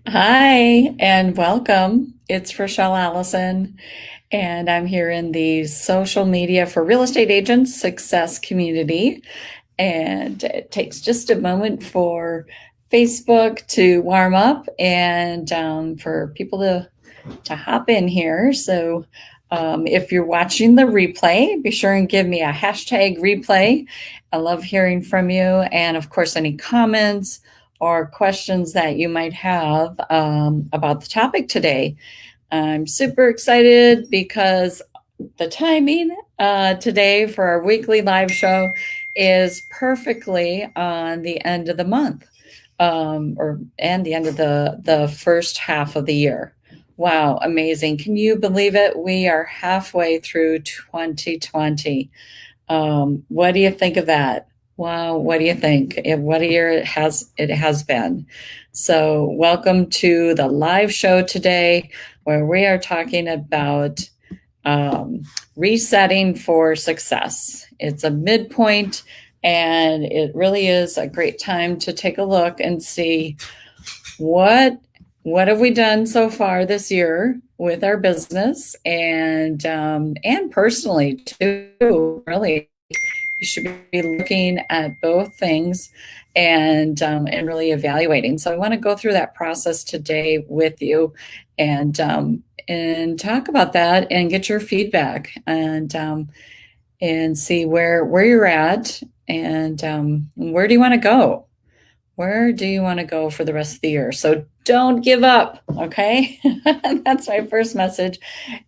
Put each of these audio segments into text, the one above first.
Hi and welcome. It's Rochelle Allison, and I'm here in the social media for real estate agents success community. And it takes just a moment for Facebook to warm up and for people to hop in here. So if you're watching the replay, be sure and give me a hashtag replay. I love hearing from you. And of course, any comments or questions that you might have about the topic today. I'm super excited because the timing today for our weekly live show is perfectly on the end of the month, and the end of the first half of the year. Wow, amazing. Can you believe it? We are halfway through 2020. What do you think of that? Wow, what do you think? What a year it has been. So, welcome to the live show today where we are talking about um, resetting for success. It's a midpoint, and it really is a great time to take a look and see what what have we done so far this year with our business and personally too. Really, you should be looking at both things and really evaluating. So I want to go through that process today with you and talk about that and get your feedback and see where you're at and where do you want to go. Where do you want to go for the rest of the year? So don't give up, okay? That's my first message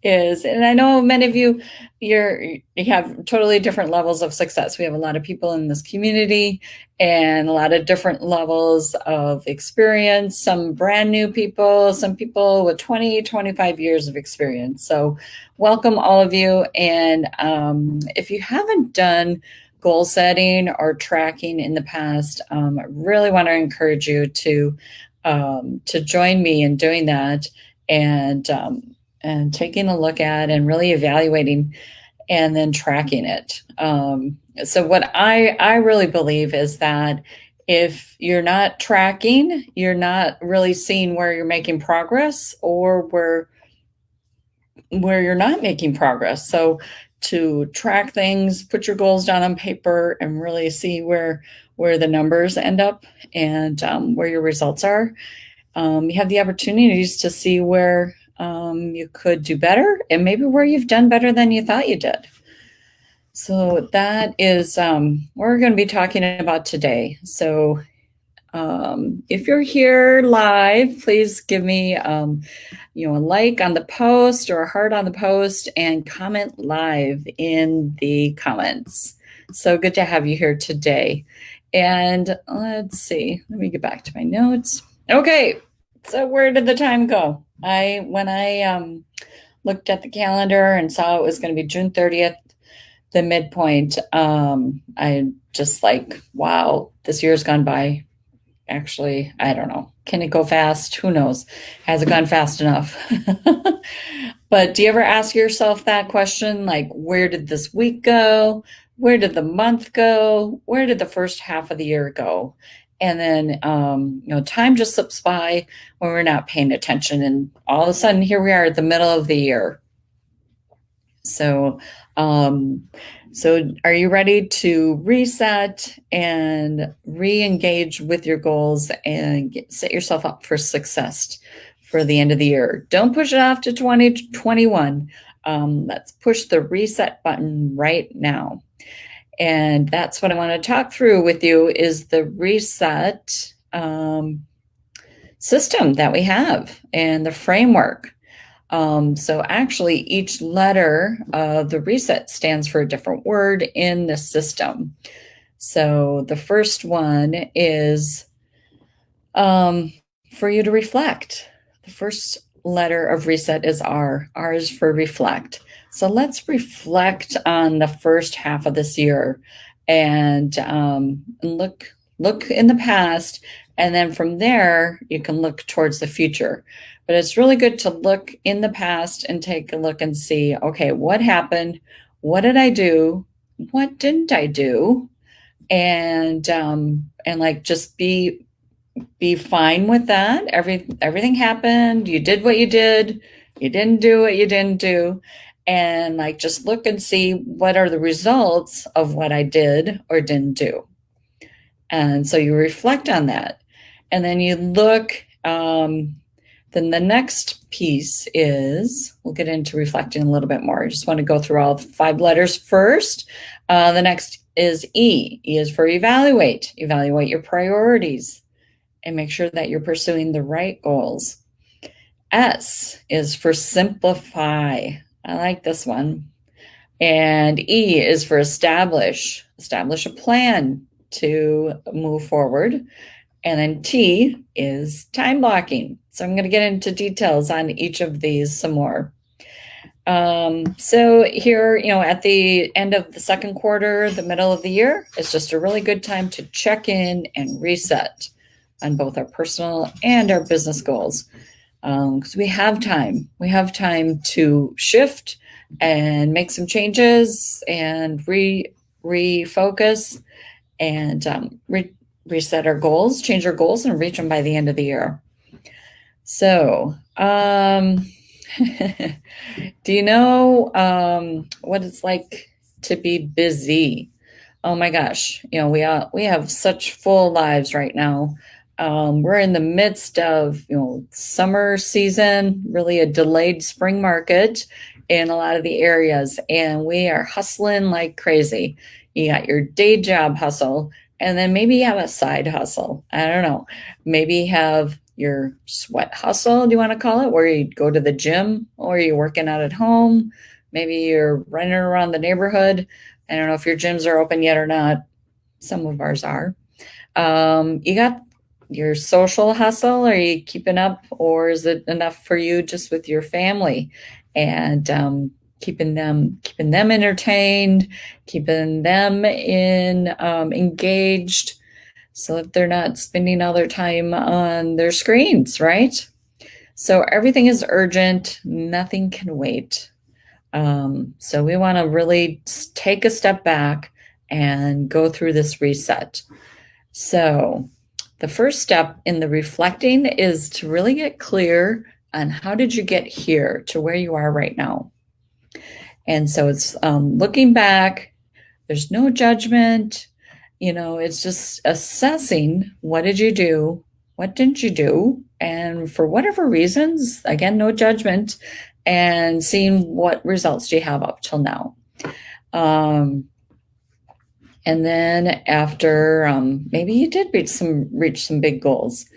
is, and I know many of you, you have totally different levels of success. We have a lot of people in this community and a lot of different levels of experience, some brand new people, some people with 20, 25 years of experience. So welcome all of you. And if you haven't done goal setting or tracking in the past, I really want to encourage you to join me in doing that and taking a look at and really evaluating and then tracking it. So what I really believe is that if you're not tracking, you're not really seeing where you're making progress or where you're not making progress. So to track things, put your goals down on paper and really see where the numbers end up and where your results are. You have the opportunities to see where you could do better and maybe where you've done better than you thought you did. So that is what we're going to be talking about today. So if you're here live, please give me a like on the post or a heart on the post and comment live in the comments. So good to have you here today. And let's see, let me get back to my notes. Okay, so where did the time go? When I looked at the calendar and saw it was going to be June 30th, the midpoint, I just like, wow, this year's gone by. Actually, I don't know. Can it go fast? Who knows? Has it gone fast enough? But do you ever ask yourself that question? Like, where did this week go? Where did the month go? Where did the first half of the year go? And then, time just slips by when we're not paying attention. And all of a sudden, here we are at the middle of the year. So, um, so are you ready to reset and re-engage with your goals and set yourself up for success for the end of the year? Don't push it off to 2021. Let's push the reset button right now. And that's what I want to talk through with you is the reset system that we have and the framework. So actually, each letter of the reset stands for a different word in the system. So the first one is for you to reflect. The first letter of reset is R. R is for reflect. So let's reflect on the first half of this year and look in the past, and then from there you can look towards the future. But it's really good to look in the past and take a look and see, okay, what happened? What did I do? What didn't I do? And like just be be fine with that. Everything happened. You did what you did. You didn't do what you didn't do. And like just look and see what are the results of what I did or didn't do. And so you reflect on that. And then you look, then the next piece is, we'll get into reflecting a little bit more. I just want to go through all 5 letters first. The next is E. E is for evaluate. Evaluate your priorities and make sure that you're pursuing the right goals. S is for simplify. I like this one. And E is for establish. Establish a plan to move forward. And then T is time blocking. So I'm going to get into details on each of these some more. So here, at the end of the second quarter, the middle of the year, it's just a really good time to check in and reset on both our personal and our business goals. Because we have time. We have time to shift and make some changes and refocus and reset our goals, change our goals, and reach them by the end of the year. So, do you know what it's like to be busy? Oh my gosh, we have such full lives right now. We're in the midst of summer season, really a delayed spring market in a lot of the areas, and we are hustling like crazy. You got your day job hustle, and then maybe you have a side hustle. I don't know. Maybe you have your sweat hustle, do you want to call it, where you go to the gym or you're working out at home. Maybe you're running around the neighborhood. I don't know if your gyms are open yet or not. Some of ours are. You got your social hustle. Are you keeping up, or is it enough for you just with your family and keeping them entertained, keeping them engaged, so that they're not spending all their time on their screens, right? So everything is urgent. Nothing can wait. So we want to really take a step back and go through this reset. So the first step in the reflecting is to really get clear on how did you get here to where you are right now. And so it's looking back. There's no judgment. It's just assessing what did you do, what didn't you do, and for whatever reasons, again, no judgment, and seeing what results do you have up till now. And then after, maybe you did reach some big goals.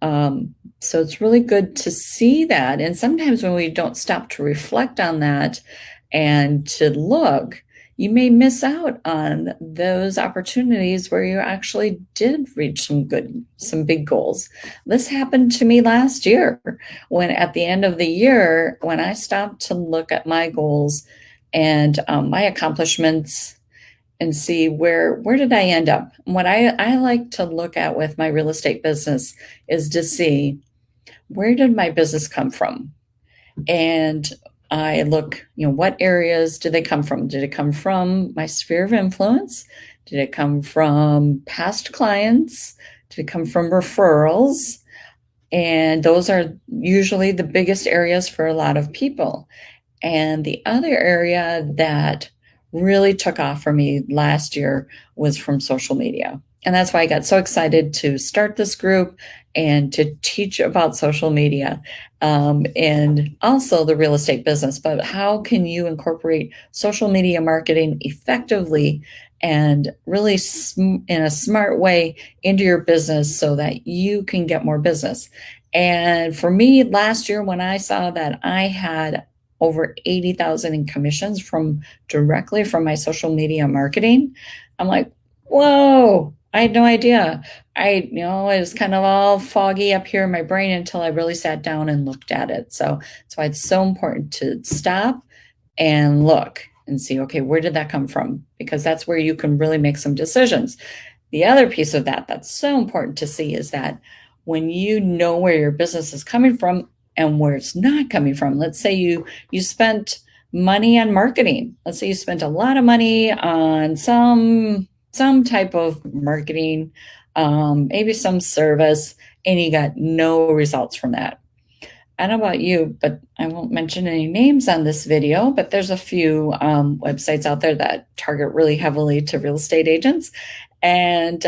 So it's really good to see that. And sometimes when we don't stop to reflect on that and to look, you may miss out on those opportunities where you actually did reach some big goals. This happened to me last year, when at the end of the year, when I stopped to look at my goals and my accomplishments and see where did I end up. And what I like to look at with my real estate business is to see, where did my business come from? And I look, what areas did they come from? Did it come from my sphere of influence? Did it come from past clients? Did it come from referrals? And those are usually the biggest areas for a lot of people. And the other area that really took off for me last year was from social media. And that's why I got so excited to start this group and to teach about social media, and also the real estate business. But how can you incorporate social media marketing effectively and really in a smart way into your business so that you can get more business? And for me, last year, when I saw that I had over 80,000 in commissions directly from my social media marketing, I'm like, whoa, I had no idea. It was kind of all foggy up here in my brain until I really sat down and looked at it. So that's why it's so important to stop and look and see, okay, where did that come from? Because that's where you can really make some decisions. The other piece of that's so important to see is that when you know where your business is coming from and where it's not coming from, let's say you spent money on marketing. Let's say you spent a lot of money on some type of marketing, maybe some service, and you got no results from that. I don't know about you, but I won't mention any names on this video, but there's a few websites out there that target really heavily to real estate agents. And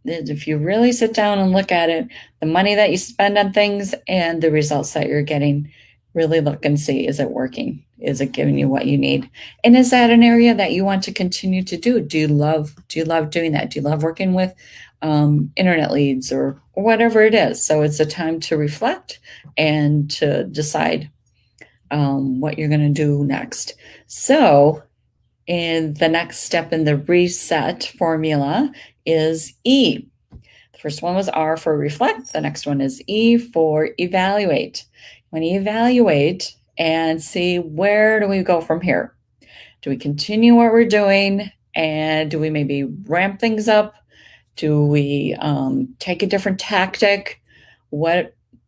if you really sit down and look at it, the money that you spend on things and the results that you're getting, really look and see, is it working? Is it giving you what you need? And is that an area that you want to continue to do? Do you love doing that? Do you love working with internet leads or whatever it is? So it's a time to reflect and to decide what you're going to do next. So in the next step in the reset formula is E. The first one was R for reflect. The next one is E for evaluate. When you evaluate and see, where do we go from here? Do we continue what we're doing? And do we maybe ramp things up? Do we take a different tactic?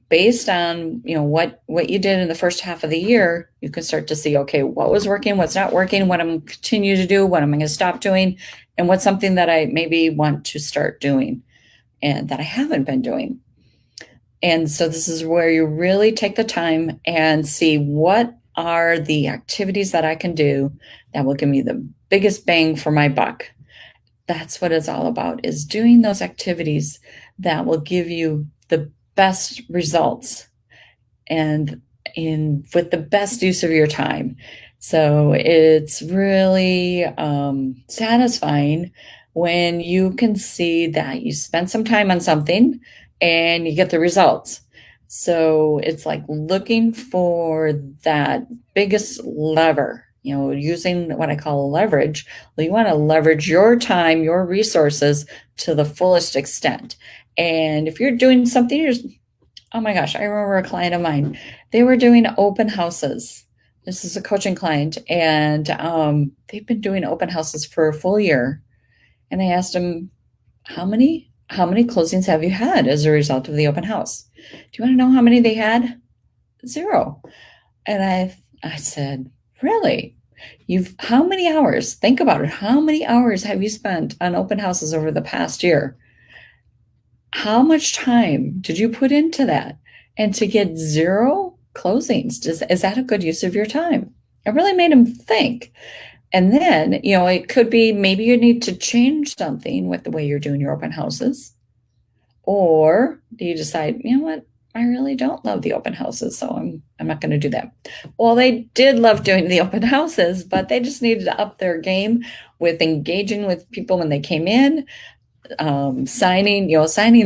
Based on what you did in the first half of the year, you can start to see, okay, what was working, what's not working, what I'm going to continue to do, what am I going to stop doing, and what's something that I maybe want to start doing and that I haven't been doing. And so this is where you really take the time and see, what are the activities that I can do that will give me the biggest bang for my buck. That's what it's all about, is doing those activities that will give you the best results and with the best use of your time. So it's really satisfying when you can see that you spend some time on something and you get the results. So it's like looking for that biggest lever, using what I call leverage. Well, you want to leverage your time, your resources to the fullest extent. And if you're doing something, oh my gosh, I remember a client of mine, they were doing open houses. This is a coaching client, and they've been doing open houses for a full year. And I asked them, how many closings have you had as a result of the open house? Do you want to know how many they had? 0. And I said, really? How many hours? Think about it. How many hours have you spent on open houses over the past year? How much time did you put into that? And to get 0 closings, is that a good use of your time? It really made him think. And then, it could be maybe you need to change something with the way you're doing your open houses. Or do you decide, you know what, I really don't love the open houses, so I'm not going to do that. Well, they did love doing the open houses, but they just needed to up their game with engaging with people when they came in, signing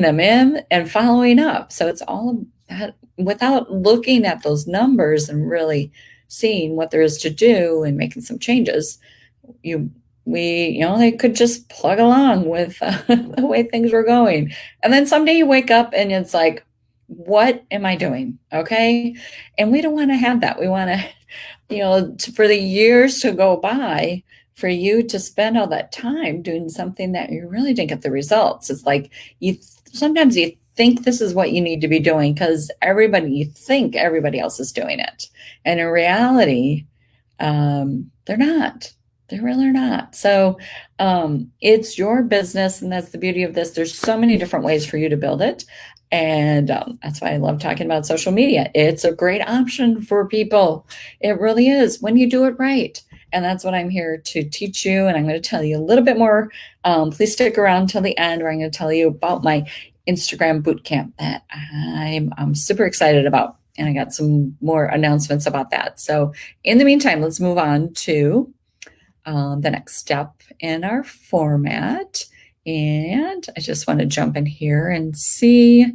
them in and following up. So it's all that, without looking at those numbers and really seeing what there is to do and making some changes, they could just plug along with the way things were going. And then someday you wake up and it's like, what am I doing? Okay. And we don't want to have that. We want to, for the years to go by, for you to spend all that time doing something that you really didn't get the results. It's like sometimes you think this is what you need to be doing because you think everybody else is doing it. And in reality, they're not. They really are not. So it's your business, and that's the beauty of this. There's so many different ways for you to build it. And that's why I love talking about social media. It's a great option for people. It really is, when you do it right. And that's what I'm here to teach you. And I'm going to tell you a little bit more. Please stick around till the end, where I'm going to tell you about my Instagram bootcamp that I'm super excited about. And I got some more announcements about that. So in the meantime, let's move on to the next step in our format. And I just want to jump in here and see.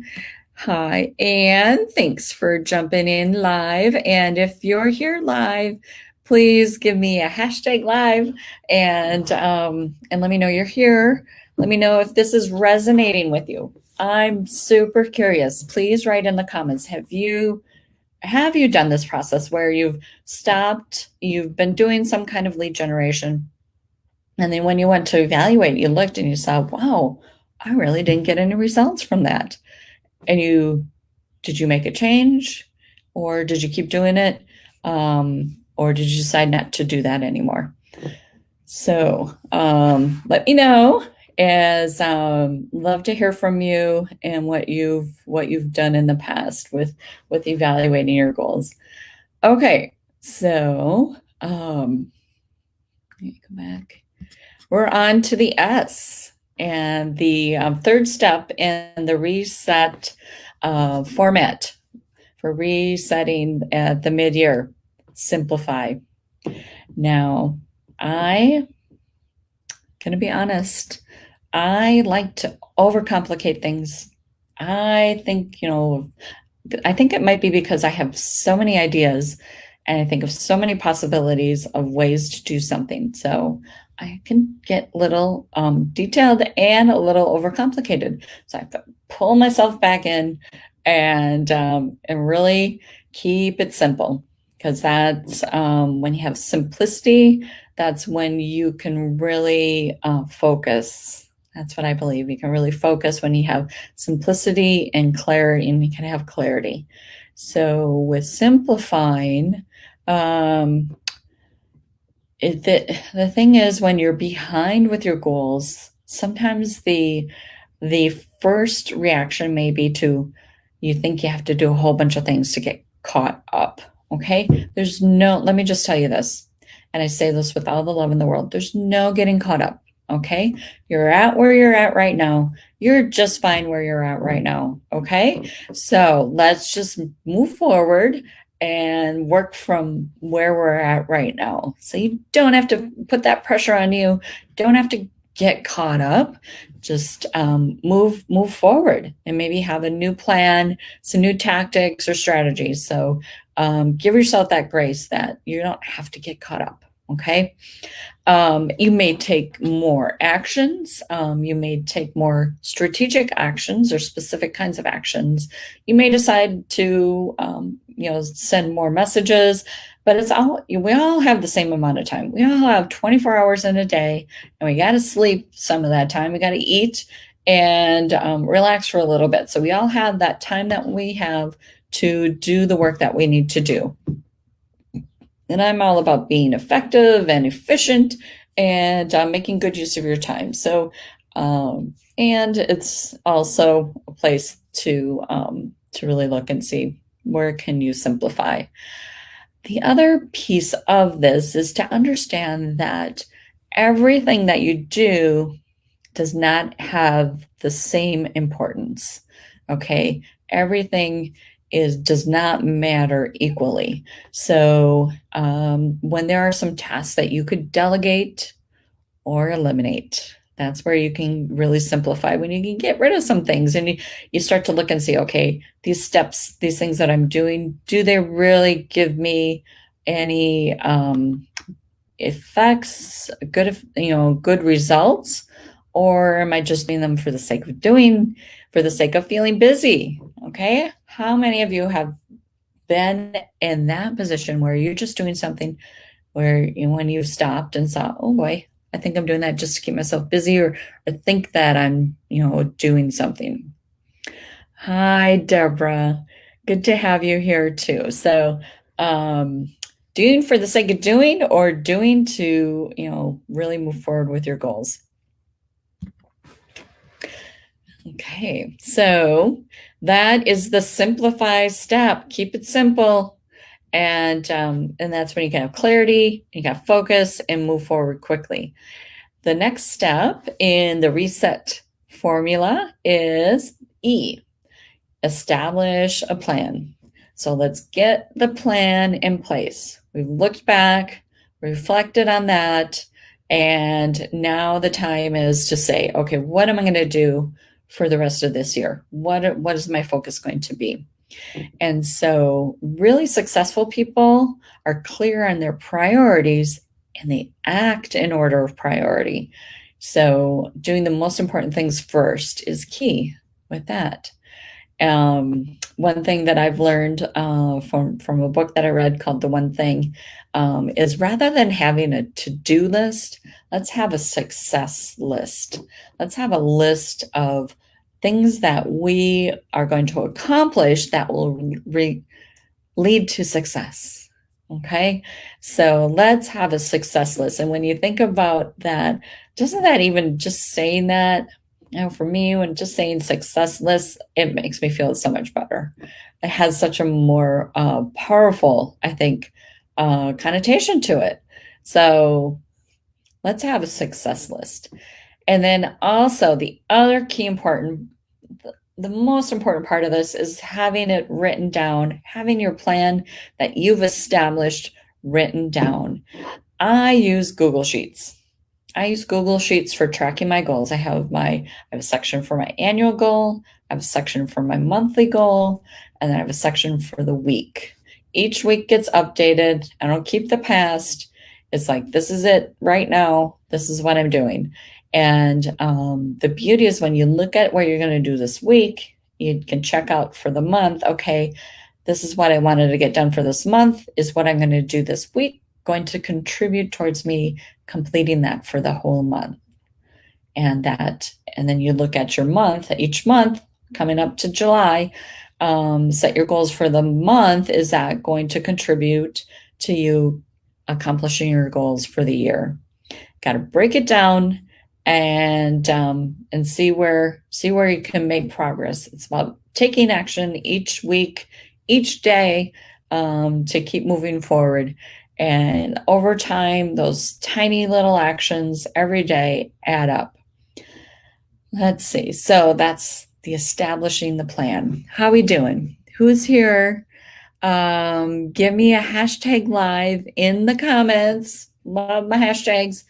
Hi, Anne. Thanks for jumping in live. And if you're here live, please give me a #live and let me know you're here. Let me know if this is resonating with you. I'm super curious. Please write in the comments. Have you done this process where you've been doing some kind of lead generation, and then when you went to evaluate, you looked and you saw, wow, I really didn't get any results from that. And did you make a change, or did you keep doing it? Or did you decide not to do that anymore? So let me know. as love to hear from you and what you've done in the past with evaluating your goals. Okay, so let me go back. We're on to the S, and the third step in the reset format for resetting at the mid-year. Simplify. Now, I gonna be honest, I like to overcomplicate things. I think, I think it might be because I have so many ideas and I think of so many possibilities of ways to do something. So I can get a little detailed and a little overcomplicated. So I have to pull myself back in and really keep it simple, because that's when you have simplicity, that's when you can really focus. That's what I believe. You can really focus when you have simplicity and clarity, and you can have clarity. So with simplifying, the thing is, when you're behind with your goals, sometimes the first reaction may be to, you think you have to do a whole bunch of things to get caught up. Okay, let me just tell you this, and I say this with all the love in the world, there's no getting caught up. Okay, you're at where you're at right now. You're just fine where you're at right now. Okay, so let's just move forward and work from where we're at right now. So you don't have to put that pressure on you. Don't have to get caught up. Just move forward and maybe have a new plan, some new tactics or strategies. So give yourself that grace that you don't have to get caught up. Okay. You may take more actions. You may take more strategic actions or specific kinds of actions. You may decide to, send more messages, but we all have the same amount of time. We all have 24 hours in a day, and we got to sleep some of that time. We got to eat and relax for a little bit. So we all have that time that we have to do the work that we need to do. And I'm all about being effective and efficient and making good use of your time. So, and it's also a place to really look and see, where can you simplify. The other piece of this is to understand that everything that you do does not have the same importance. Okay, everything does not matter equally. So when there are some tasks that you could delegate or eliminate, that's where you can really simplify, when you can get rid of some things and you start to look and see, okay, these steps, these things that I'm doing, do they really give me any effects, good results? Or am I just doing them for the sake of feeling busy? Okay. How many of you have been in that position where you're just doing something where when you stopped and saw, oh boy, I think I'm doing that just to keep myself busy, or think that I'm, doing something. Hi, Deborah. Good to have you here too. So, doing for the sake of doing, or doing to, really move forward with your goals. Okay, so that is the simplify step. Keep it simple, and that's when you can have clarity, you can have focus, and move forward quickly. The next step in the reset formula is E, establish a plan. So let's get the plan in place. We've looked back, reflected on that, and now the time is to say, okay, what am I going to do for the rest of this year? What is my focus going to be? And so really successful people are clear on their priorities, and they act in order of priority. So doing the most important things first is key with that. One thing that I've learned from a book that I read called The One Thing is, rather than having a to-do list, let's have a success list. Let's have a list of things that we are going to accomplish that will lead to success. Okay, so let's have a success list. And when you think about that, doesn't that even just saying that, for me, when just saying success list, it makes me feel so much better. It has such a more powerful, I think, connotation to it. So let's have a success list. And then also the other key important, the most important part of this is having it written down, having your plan that you've established written down. I use Google Sheets. I use Google Sheets for tracking my goals. I have a section for my annual goal, I have a section for my monthly goal, and then I have a section for the week. Each week gets updated. I don't keep the past. It's like, this is it right now. This is what I'm doing. And the beauty is when you look at what you're going to do this week, you can check out for the month. Okay, this is what I wanted to get done for this month, is what I'm going to do this week, going to contribute towards me completing that for the whole month. And then you look at your month, each month coming up to July, set your goals for the month. Is that going to contribute to you accomplishing your goals for the year? Got to break it down and see where you can make progress. It's about taking action each week, each day, to keep moving forward. And over time, those tiny little actions every day add up. Let's see. So that's the establishing the plan. How we doing? Who's here? Give me a hashtag live in the comments. Love my hashtags.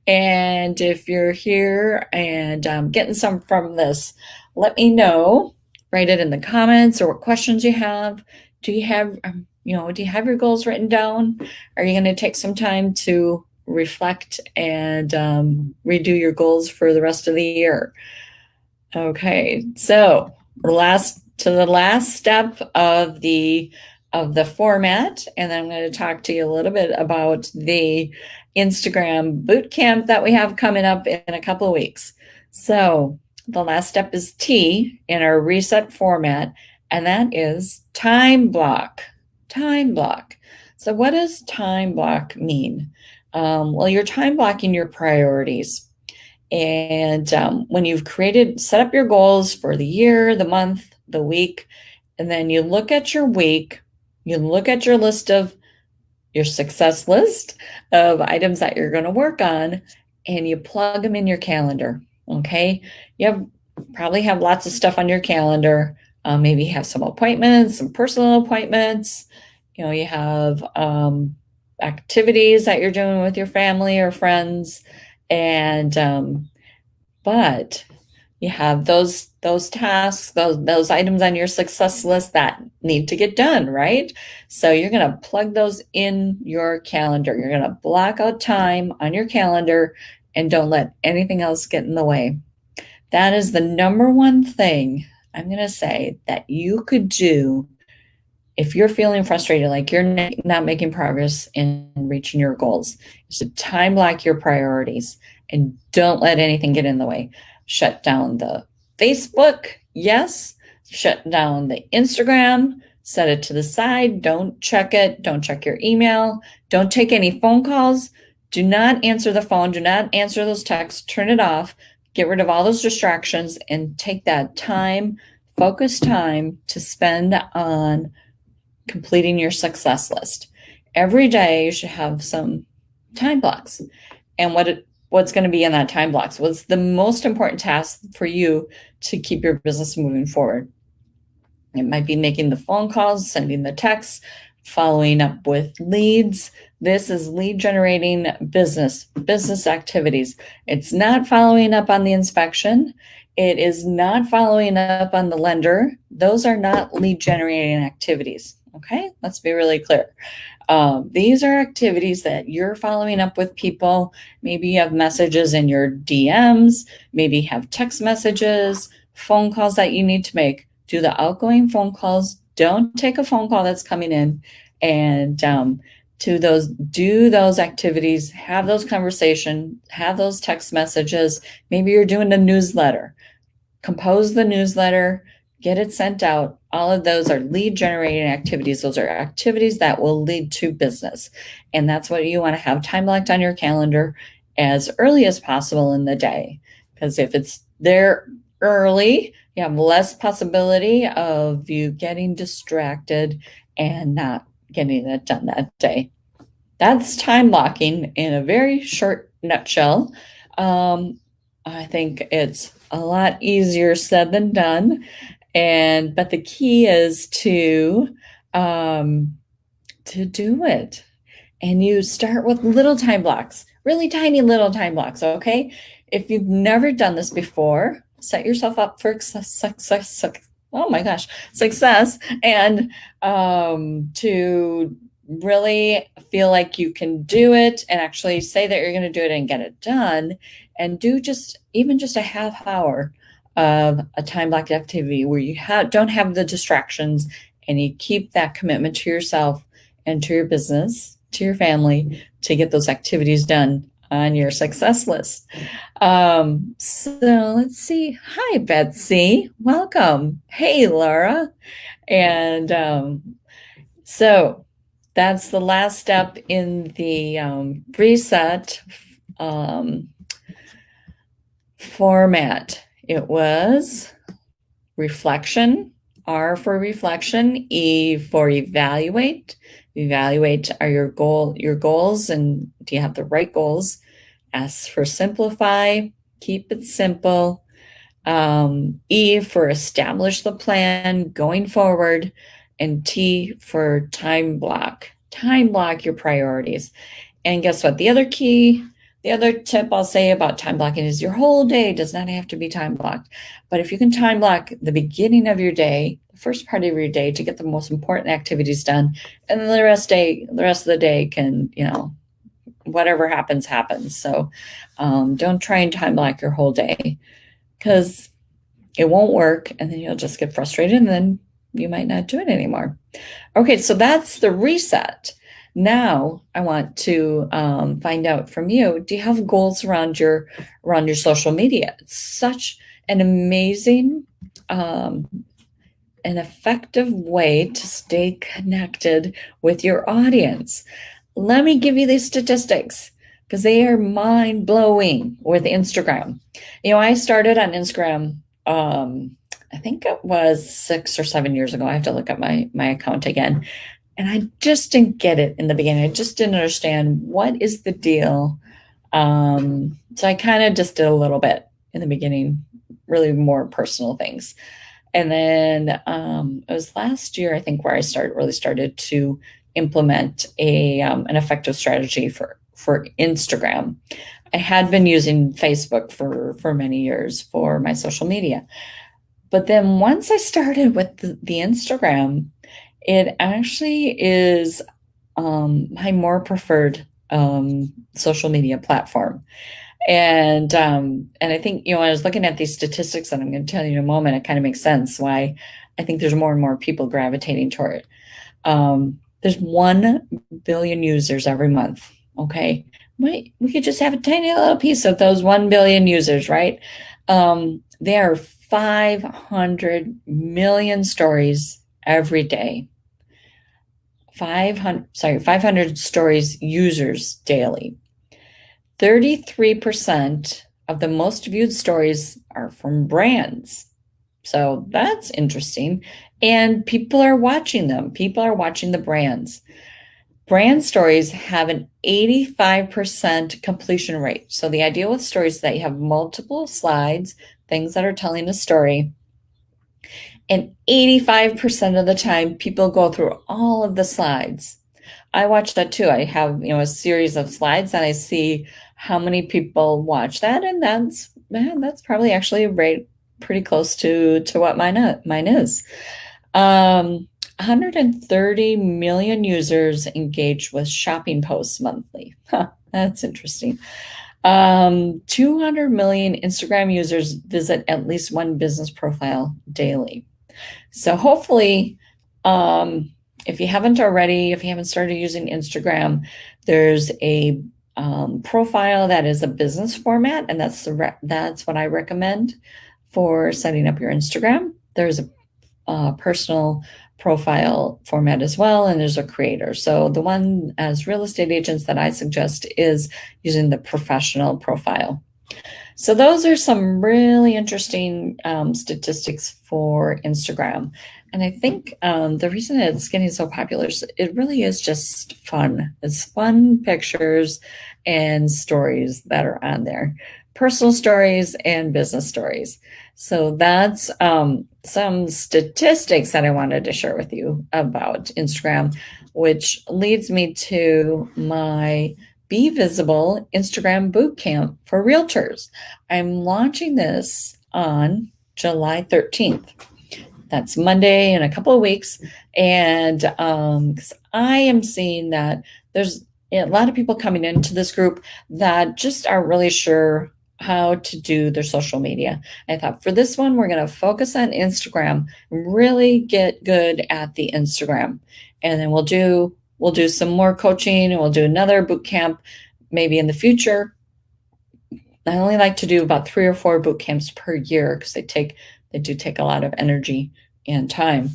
And if you're here and getting some from this, let me know. Write it in the comments or what questions you have. Do you have your goals written down? Are you going to take some time to reflect and redo your goals for the rest of the year? Okay, so the last step of the format, and then I'm going to talk to you a little bit about the Instagram boot camp that we have coming up in a couple of weeks. So the last step is T in our reset format, and that is time block. Time block. So what does time block mean? Well, you're time blocking your priorities. And when you've set up your goals for the year, the month, the week, and then you look at your week, you look at your success list of items that you're going to work on, and you plug them in your calendar. Okay. You probably have lots of stuff on your calendar. Maybe you have some appointments, some personal appointments. You have activities that you're doing with your family or friends. And but you have those tasks, those items on your success list that need to get done, right? So you're going to plug those in your calendar. You're going to block out time on your calendar and don't let anything else get in the way. That is the number one thing I'm going to say that you could do if you're feeling frustrated, like you're not making progress in reaching your goals. Is to time block your priorities and don't let anything get in the way. Shut down the Facebook, yes. Shut down the Instagram, set it to the side. Don't check it. Don't check your email. Don't take any phone calls. Do not answer the phone. Do not answer those texts. Turn it off. Get rid of all those distractions and take that time, focused time to spend on completing your success list. Every day you should have some time blocks. And what's going to be in that time blocks? What's the most important task for you to keep your business moving forward? It might be making the phone calls, sending the texts, following up with leads. This is lead generating business activities. It's not following up on the inspection. It is not following up on the lender. Those are not lead generating activities. Okay, let's be really clear. These are activities that you're following up with people. Maybe you have messages in your DMs, maybe you have text messages, phone calls that you need to make. Do the outgoing phone calls. Don't take a phone call that's coming in, and do those activities, have those conversations, have those text messages. Maybe you're doing a newsletter. Compose the newsletter, get it sent out. All of those are lead generating activities. Those are activities that will lead to business. And that's what you want to have time blocked on your calendar as early as possible in the day. Because if it's there early, you have less possibility of you getting distracted and not getting it done that day. That's time blocking in a very short nutshell. I think it's a lot easier said than done. But the key is to do it. And you start with little time blocks, really tiny little time blocks, okay? If you've never done this before, set yourself up for success. Oh my gosh, success. And to really feel like you can do it and actually say that you're going to do it and get it done, and do even just a half hour of a time blocked activity where you don't have the distractions, and you keep that commitment to yourself and to your business, to your family, to get those activities done on your success list. So let's see. Hi, Betsy. Welcome. Hey, Laura. And so that's the last step in the reset format. It was reflection, R for reflection, E for evaluate. Evaluate are your goals, and do you have the right goals? S for simplify, keep it simple. E for establish the plan going forward, and T for time block. Time block your priorities. And guess what? The other tip I'll say about time blocking is your whole day does not have to be time blocked. But if you can time block the beginning of your day, the first part of your day, to get the most important activities done, and then the rest of the day can, whatever happens. So don't try and time block your whole day, because it won't work, and then you'll just get frustrated, and then you might not do it anymore. Okay, so that's the reset. Now I want to find out from you, do you have goals around your social media? It's such an amazing an effective way to stay connected with your audience. Let me give you these statistics, because they are mind-blowing with Instagram. I started on Instagram, I think it was 6 or 7 years ago. I have to look up my account again. And I just didn't get it in the beginning. I just didn't understand what is the deal. So I kind of just did a little bit in the beginning, really more personal things. And then it was last year, I think, where I started to implement an effective strategy for Instagram. I had been using Facebook for many years for my social media. But then once I started with the Instagram, it actually is my more preferred social media platform. And I think, when I was looking at these statistics that I'm going to tell you in a moment, it kind of makes sense why I think there's more and more people gravitating toward it. There's 1 billion users every month. Okay. We could just have a tiny little piece of those 1 billion users, right? There are 500 million stories every day. 500 stories users daily. 33% of the most viewed stories are from brands. So that's interesting. And people are watching them. People are watching the brands. Brand stories have an 85% completion rate. So the idea with stories is that you have multiple slides, things that are telling a story. And 85% of the time, people go through all of the slides. I watch that too. I have, a series of slides, and I see how many people watch that. And that's probably actually pretty close to what mine is. 130 million users engage with shopping posts monthly. That's interesting. 200 million Instagram users visit at least one business profile daily. So hopefully, if you haven't started using Instagram, there's a profile that is a business format, and that's what I recommend for setting up your Instagram. There's a personal profile format as well, and there's a creator. So the one as real estate agents that I suggest is using the professional profile. So those are some really interesting statistics for Instagram. And I think the reason it's getting so popular is it really is just fun. It's fun pictures and stories that are on there, personal stories and business stories. So that's some statistics that I wanted to share with you about Instagram, which leads me to my Be Visible Instagram Bootcamp for Realtors. I'm launching this on July 13th. That's Monday in a couple of weeks. And 'cause I am seeing that there's a lot of people coming into this group that just aren't really sure how to do their social media. I thought for this one, we're going to focus on Instagram, really get good at the Instagram. And then we'll do some more coaching and we'll do another boot camp maybe in the future. I only like to do about 3 or 4 boot camps per year because they do take a lot of energy and time.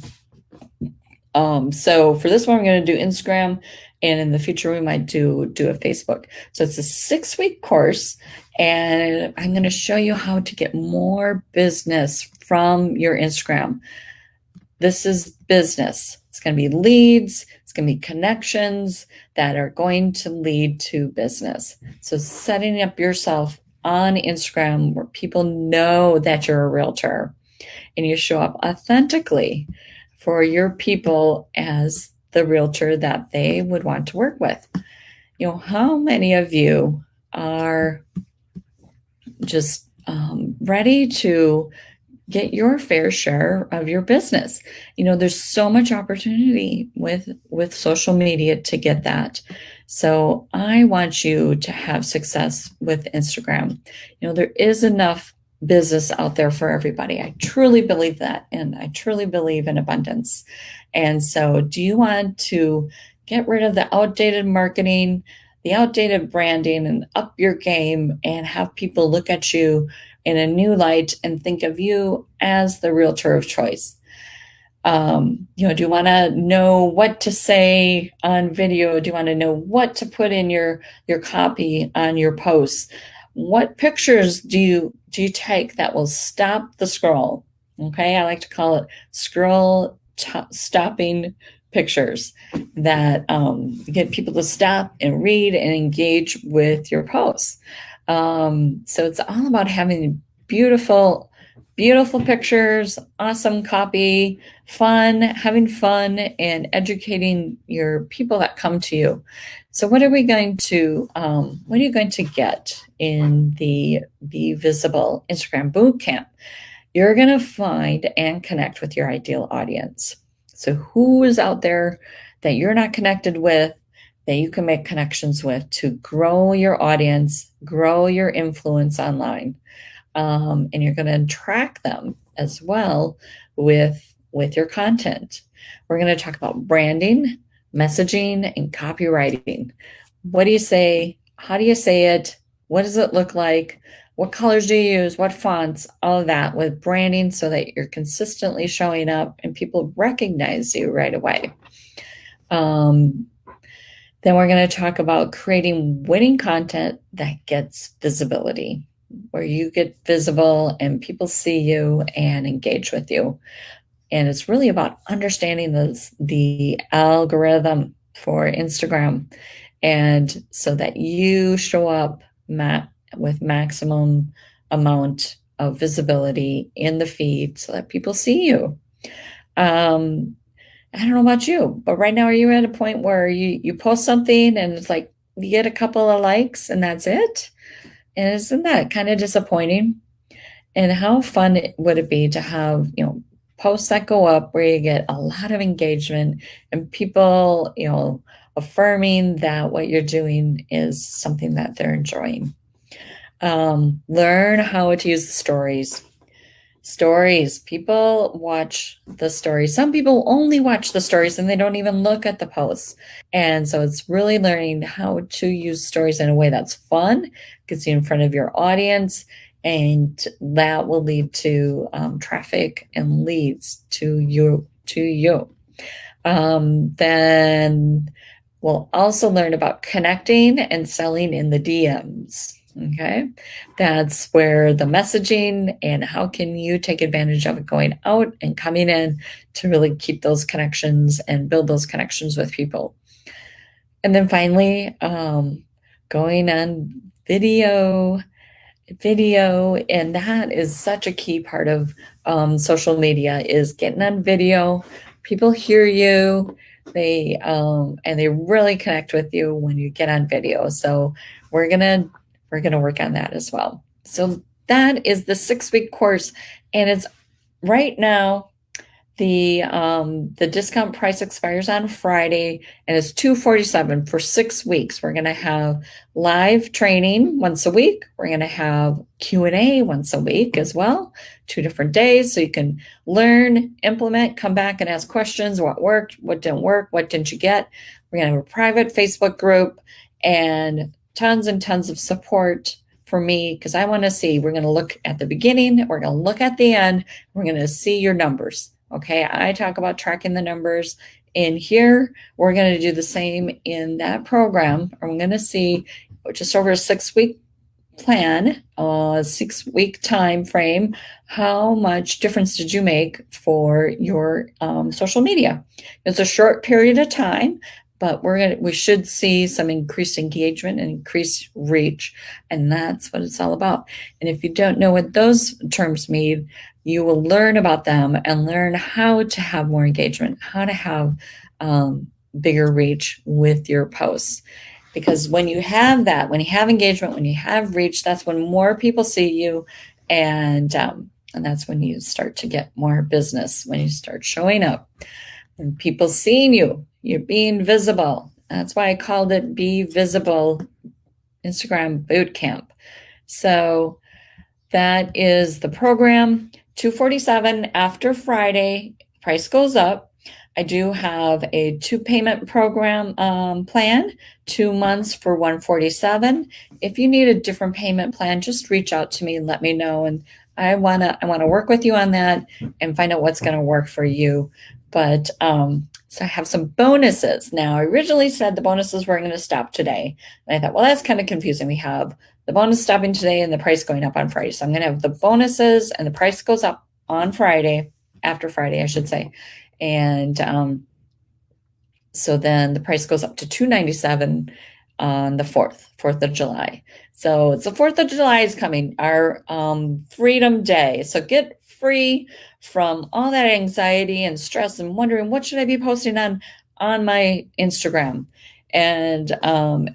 So for this one, we're going to do Instagram, and in the future, we might do a Facebook. So it's a 6-week course, and I'm going to show you how to get more business from your Instagram. This is business. It's going to be leads. It's going to be connections that are going to lead to business. So setting up yourself on Instagram where people know that you're a realtor and you show up authentically for your people as the realtor that they would want to work with. You know, how many of you are just ready to get your fair share of your business? You know, there's so much opportunity with social media to get that. So I want you to have success with Instagram. You know, there is enough business out there for everybody. I truly believe that, and I truly believe in abundance. And so do you want to get rid of the outdated marketing, the outdated branding, and up your game and have people look at you in a new light and think of you as the realtor of choice? You know, do you want to know what to say on video? Do you want to know what to put in your copy on your posts? What pictures do you take that will stop the scroll? Okay, I like to call it scroll stopping pictures that get people to stop and read and engage with your posts. So it's all about having beautiful pictures, awesome copy, having fun, and educating your people that come to you. So what are you going to get in the Be Visible Instagram Bootcamp? You're going to find and connect with your ideal audience. So who is out there that you're not connected with, that you can make connections with to grow your audience, grow your influence online. And you're going to track them as well with your content. We're going to talk about branding, messaging, and copywriting. What do you say? How do you say it? What does it look like? What colors do you use? What fonts? All of that with branding so that you're consistently showing up and people recognize you right away. Then we're going to talk about creating winning content that gets visibility, where you get visible and people see you and engage with you. And it's really about understanding the algorithm for Instagram, and so that you show up with maximum amount of visibility in the feed so that people see you. I don't know about you, but right now, are you at a point where you post something and it's like you get a couple of likes and that's it? And isn't that kind of disappointing? And how fun would it be to have, you know, posts that go up where you get a lot of engagement and people, you know, affirming that what you're doing is something that they're enjoying. Learn how to use the stories. Stories. People watch the stories. Some people only watch the stories and they don't even look at the posts. And so it's really learning how to use stories in a way that's fun, gets you in front of your audience, and that will lead to traffic and leads to you. Then we'll also learn about connecting and selling in the DMs. Okay, that's where the messaging and how can you take advantage of it going out and coming in to really keep those connections and build those connections with people. And then finally, going on video, and that is such a key part of social media is getting on video. People hear you, and they really connect with you when you get on video. So we're gonna work on that as well. So that is the 6-week course, and it's right now. The discount price expires on Friday, and it's $247 for 6 weeks. We're going to have live training once a week. We're going to have Q&A once a week as well, 2 different days, so you can learn, implement, come back and ask questions. What worked? What didn't work? What didn't you get? We're going to have a private Facebook group and tons of support for me, because I want to see. We're going to look at the beginning. We're going to look at the end. We're going to see your numbers. Okay, I talk about tracking the numbers in here. We're going to do the same in that program. I'm going to see just over a 6-week plan, a 6-week time frame, how much difference did you make for your social media? It's a short period of time, but we should see some increased engagement and increased reach, and that's what it's all about. And if you don't know what those terms mean, you will learn about them and learn how to have more engagement, how to have bigger reach with your posts. Because when you have that, when you have engagement, when you have reach, that's when more people see you, and that's when you start to get more business, when you start showing up and people seeing you, you're being visible. That's why I called it Be Visible Instagram Bootcamp. So that is the program. $247 after Friday. Price goes up. I do have a 2-payment program plan, 2 months for $147. If you need a different payment plan, just reach out to me and let me know. And I wanna work with you on that and find out what's going to work for you. But so I have some bonuses. Now, I originally said the bonuses were going to stop today. And I thought, well, that's kind of confusing. We have the bonus stopping today and the price going up on Friday. So I'm going to have the bonuses and the price goes up on Friday, after Friday, I should say. And so then the price goes up to $297 on the 4th of July. So it's the 4th of July is coming, our Freedom Day. So get free from all that anxiety and stress and wondering what should I be posting on my Instagram, and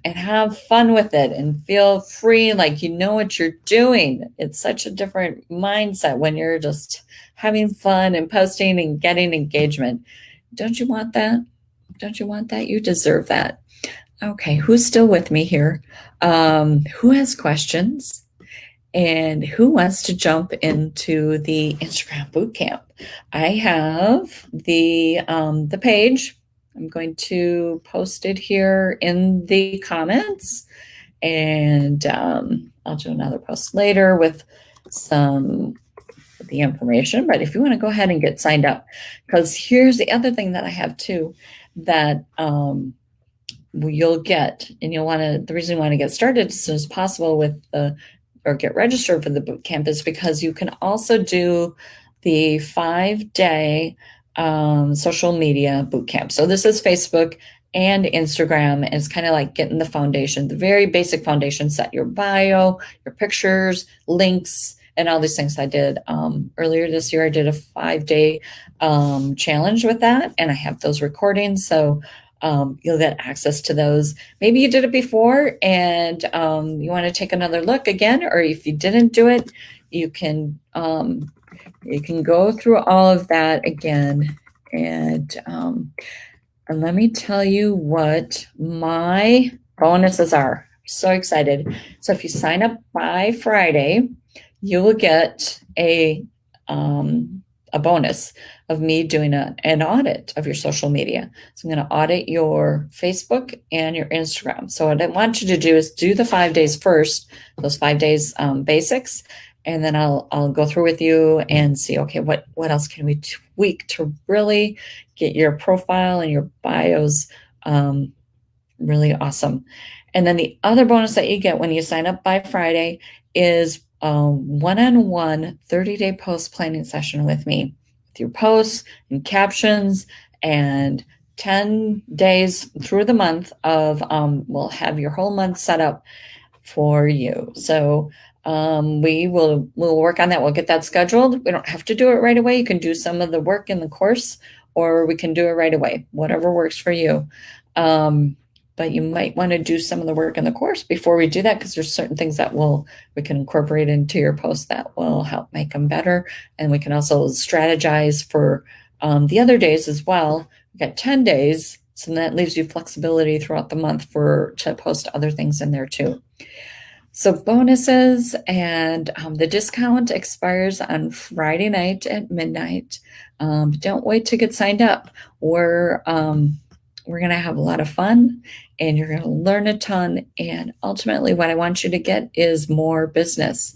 have fun with it and feel free, like you know what you're doing. It's such a different mindset when you're just having fun and posting and getting engagement. Don't you want that? Don't you want that? You deserve that. Okay, who's still with me here? Who has questions? And who wants to jump into the Instagram bootcamp? I have the page. I'm going to post it here in the comments, and I'll do another post later with the information. But if you want to go ahead and get signed up, because here's the other thing that I have too, that you'll get, and the reason you want to get started as soon as possible or get registered for the bootcamp is because you can also do the 5-day social media bootcamp. So this is Facebook and Instagram, and it's kind of like getting the foundation, the very basic foundation, set your bio, your pictures, links, and all these things. I did earlier this year, I did a 5-day challenge with that, and I have those recordings. So you'll get access to those. Maybe you did it before and you want to take another look again, or if you didn't do it, you can go through all of that again. And let me tell you what my bonuses are. I'm so excited. So if you sign up by Friday, you will get a bonus of me doing an audit of your social media. So I'm going to audit your Facebook and your Instagram. So what I want you to do is do the 5 days first, those 5 days basics, and then I'll go through with you and see, okay, what else can we tweak to really get your profile and your bios really awesome. And then the other bonus that you get when you sign up by Friday is a one-on-one 30-day post planning session with me, with your posts and captions, and 10 days through the month of we'll have your whole month set up for you. So we'll work on that. We'll get that scheduled. We don't have to do it right away. You can do some of the work in the course, or we can do it right away, whatever works for you. But you might want to do some of the work in the course before we do that, because there's certain things that we can incorporate into your posts that will help make them better. And we can also strategize for the other days as well. We've got 10 days, so that leaves you flexibility throughout the month to post other things in there too. So bonuses, and the discount expires on Friday night at midnight. Don't wait to get signed up. We're going to have a lot of fun, and you're going to learn a ton. And ultimately, what I want you to get is more business.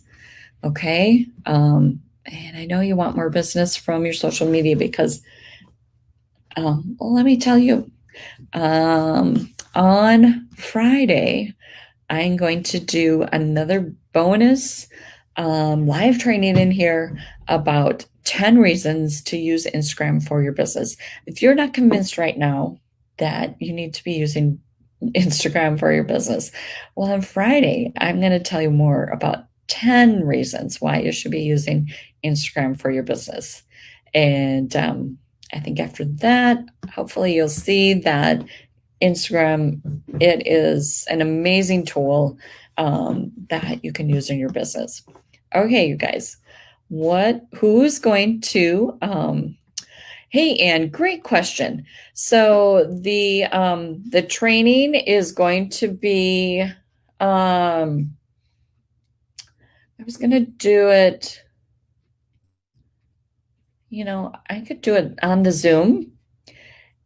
Okay. And I know you want more business from your social media because, well, let me tell you, on Friday, I'm going to do another bonus live training in here about 10 reasons to use Instagram for your business. If you're not convinced right now that you need to be using Instagram for your business, well, on Friday, I'm going to tell you more about 10 reasons why you should be using Instagram for your business. And I think after that, hopefully you'll see that Instagram, it is an amazing tool that you can use in your business. Okay, you guys, who's going to, hey, Anne, great question. So the training is going to be, I was going to do it, I could do it on the Zoom.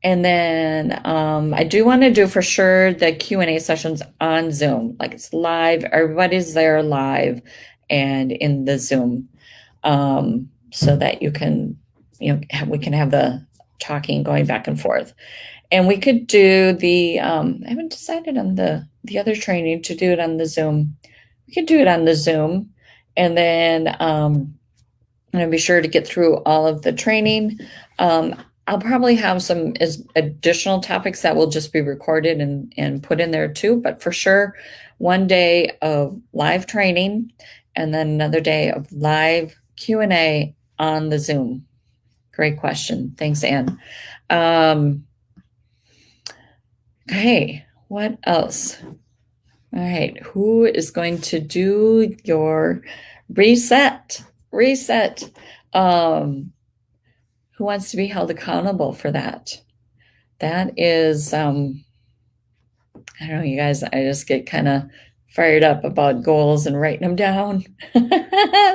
And then I do want to do for sure the Q&A sessions on Zoom. Like, it's live. Everybody's there live and in the Zoom, so that you can, we can have the talking going back and forth. And we could do I haven't decided on the other training to do it on the Zoom. We could do it on the Zoom. And then I'm going to be sure to get through all of the training. I'll probably have some additional topics that will just be recorded and put in there too. But for sure, one day of live training and then another day of live Q&A on the Zoom. Great question. Thanks, Anne. Okay, what else? All right, who is going to do your reset? Who wants to be held accountable for that? That is, I don't know, you guys, I just get kind of fired up about goals and writing them down.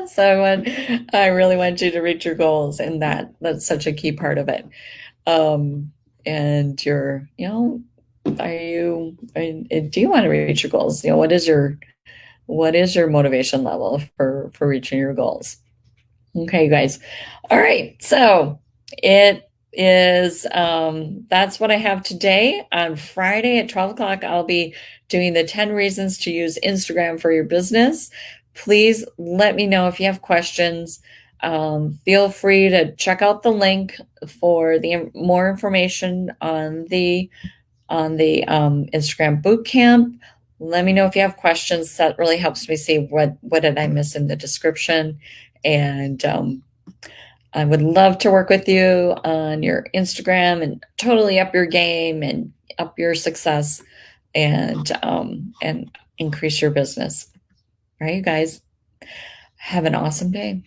So I really want you to reach your goals, and that's such a key part of it. And do you want to reach your goals? What is your motivation level for reaching your goals? Okay, you guys. All right. So it is, that's what I have today. On Friday at 12 o'clock, I'll be doing the 10 reasons to use Instagram for your business. Please let me know if you have questions. Feel free to check out the link for the more information on the Instagram bootcamp. Let me know if you have questions. That really helps me see what did I miss in the description. And I would love to work with you on your Instagram and totally up your game and up your success and increase your business. All right, you guys, have an awesome day.